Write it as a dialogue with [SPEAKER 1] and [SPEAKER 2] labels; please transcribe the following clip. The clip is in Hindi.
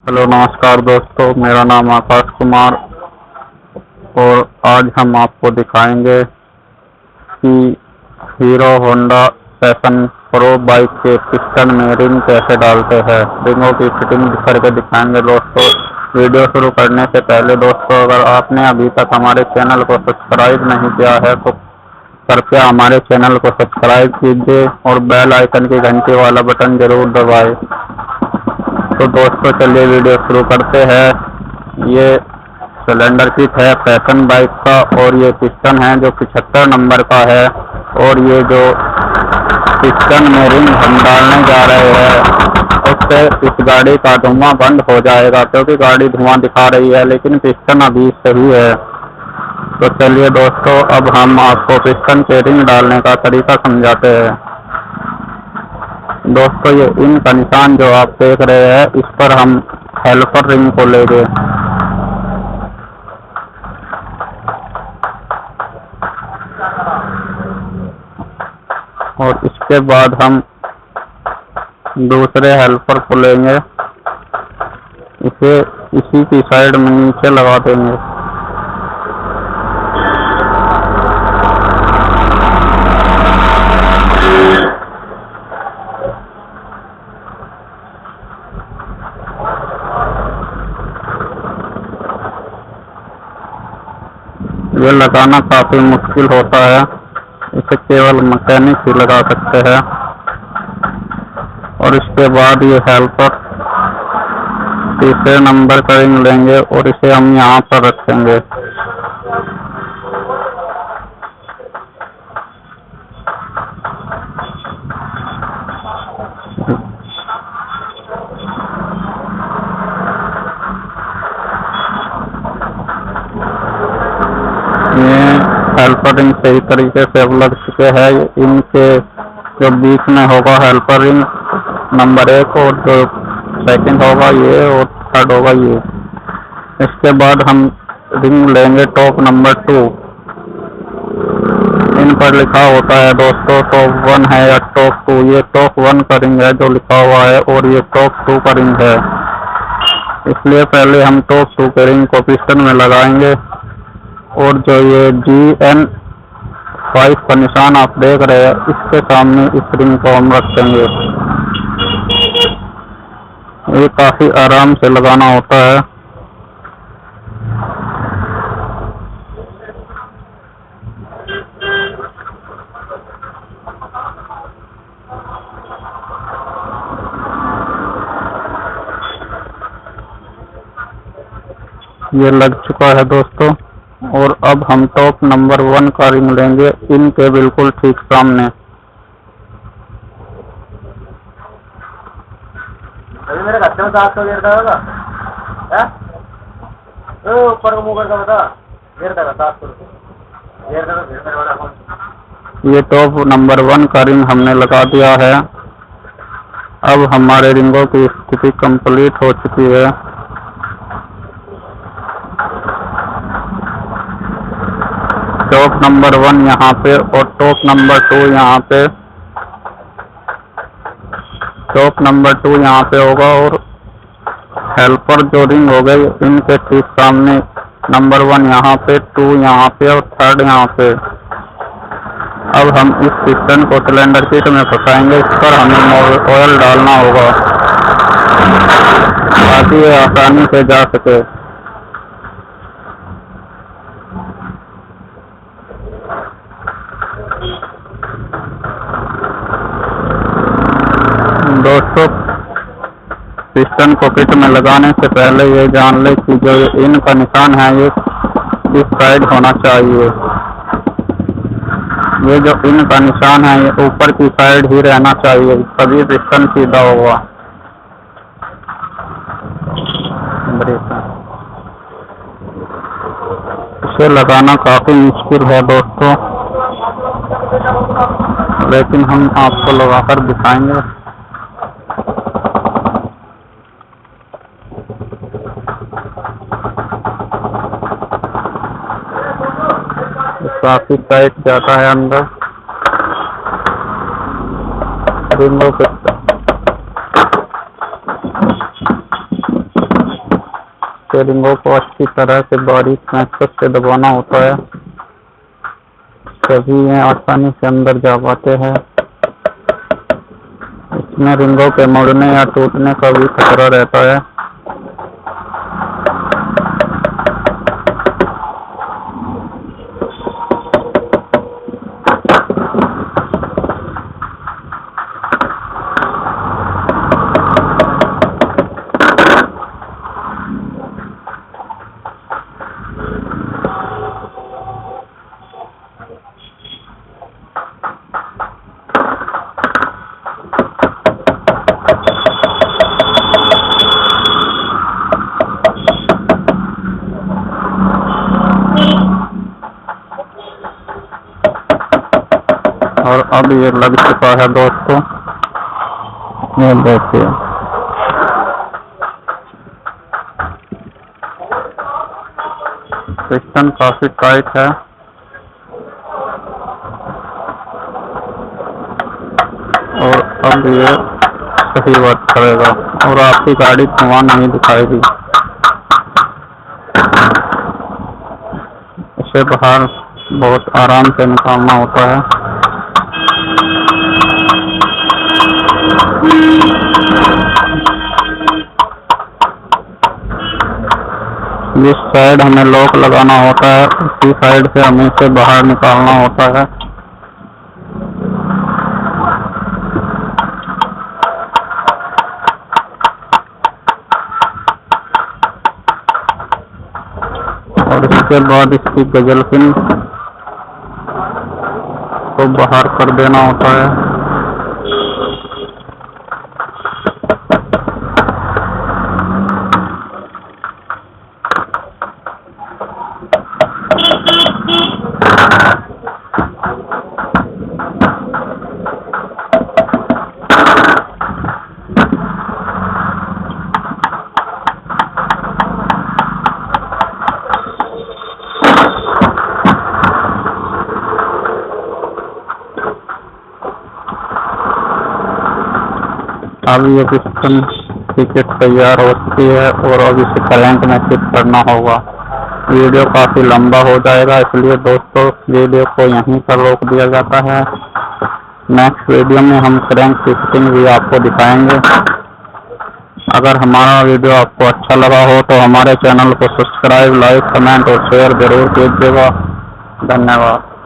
[SPEAKER 1] हेलो नमस्कार दोस्तों, मेरा नाम आकाश कुमार और आज हम आपको दिखाएंगे कि hero Honda passion pro bike के पिस्टन में रिंग कैसे डालते हैं। रिंगों की फिटिंग करके दिखाएंगे दोस्तों। वीडियो शुरू करने से पहले दोस्तों, अगर आपने अभी तक हमारे चैनल को सब्सक्राइब नहीं किया है तो कृपया हमारे चैनल को सब्सक्राइब कीजिए और बेल आइकन की घंटी वाला बटन जरूर दबाएं। तो दोस्तों चलिए वीडियो शुरू करते हैं। ये स्प्लेंडर किट है पैशन बाइक का और ये पिस्टन है जो 75 नंबर का है। और ये जो पिस्टन में रिंग हम डालने जा रहे हैं उससे इस गाड़ी का धुआं बंद हो जाएगा, क्योंकि गाड़ी धुआं दिखा रही है लेकिन पिस्टन अभी सही है। तो चलिए दोस्तों, अब हम आपको पिस्टन के रिंग डालने का तरीका समझाते हैं। दोस्तों ये इन का निशान जो आप देख रहे हैं, इस पर हम हेल्पर रिंग को लेंगे और इसके बाद हम दूसरे हेल्पर को लेंगे, इसे इसी की साइड में नीचे लगा देंगे। ये लगाना काफी मुश्किल होता है, इसे केवल मैकेनिक ही लगा सकते हैं। और इसके बाद ये हेल्पर तीसरे नंबर का रिंग लेंगे और इसे हम यहाँ पर रखेंगे। ये हेल्पर रिंग सही तरीके से अब लग चुके हैं। इनके जो बीच में होगा हेल्पर रिंग नंबर 1 और जो सेकंड होगा ये और थर्ड होगा ये। इसके बाद हम रिंग लेंगे टॉप नंबर 2। इन पर लिखा होता है दोस्तों टॉप 1 है या टॉप 2। ये टॉप 1 का रिंग है जो लिखा हुआ है और ये टॉप 2 का रिंग है, इसलिए पहले हम टॉप 2 के रिंग को पिस्टन में लगाएंगे। और जो ये GN5 का निशान आप देख रहे हैं, इसके सामने इस रिंग को हम रखेंगे। ये काफी आराम से लगाना होता है। ये लग चुका है दोस्तों। और अब हम टॉप नंबर 1 का रिंग लेंगे इनके बिल्कुल ठीक सामने।
[SPEAKER 2] अभी मेरे घर में 700 गेर का होगा ऊपर का मुँह का बता गेर का 700 गेर का मेरे वाला।
[SPEAKER 1] ये टॉप नंबर 1 का रिंग हमने लगा दिया है। अब हमारे रिंगों की स्थिति कंप्लीट हो चुकी है। टॉप नंबर 1 यहाँ पे और टॉप नंबर 2 यहाँ पे। टॉप नंबर 2 यहाँ पे होगा और हेल्पर जो रिंग हो गई इनके ठीक सामने नंबर 1 यहाँ पे, 2 यहाँ पे और 3rd यहाँ पे। अब हम इस पिस्टन को सिलेंडर किट में फंसाएंगे। इस पर हमें ऑयल डालना होगा ताकि ये आसानी से जा सके। दोस्तों पिस्टन को किट में लगाने से पहले ये जान ले कि जो इन का निशान है ये इस साइड होना चाहिए। ये जो इन का निशान है ये ऊपर की साइड ही रहना चाहिए, तभी पिस्टन सीधा होगा। इसे लगाना काफी मुश्किल है दोस्तों, लेकिन हम आपको लगाकर दिखाएंगे। काफी टाइट जाता है अंदर रिंगों के। इसके रिंगों को अच्छी तरह से बारीक पेंचकस से दबाना होता है, तभी ये आसानी से अंदर जा पाते हैं। इसमें रिंगों के मुड़ने या टूटने का भी खतरा रहता है। और अब ये लग चुका है दोस्तों, ये देखिए। पिस्टन काफी टाइट है और अब ये सही वर्क करेगा और आपकी गाड़ी धुआं नहीं दिखाएगी। इसे बाहर बहुत आराम से निकालना होता है। जिस साइड हमें लॉक लगाना होता है उसी साइड से हमें इसे बाहर निकालना होता है। और इसके बाद इसकी गजल पिन को बाहर कर देना होता है। अब ये पिस्टन टिकट तैयार हो चुकी है और अब इसे करंट में शिफ्ट करना होगा। वीडियो काफी लंबा हो जाएगा, इसलिए दोस्तों वीडियो को यहीं पर रोक दिया जाता है। नेक्स्ट वीडियो में हम क्रैंक शिफ्टिंग भी आपको दिखाएंगे। अगर हमारा वीडियो आपको अच्छा लगा हो तो हमारे चैनल को सब्सक्राइब, लाइक, कमेंट और शेयर जरूर कीजिएगा। धन्यवाद।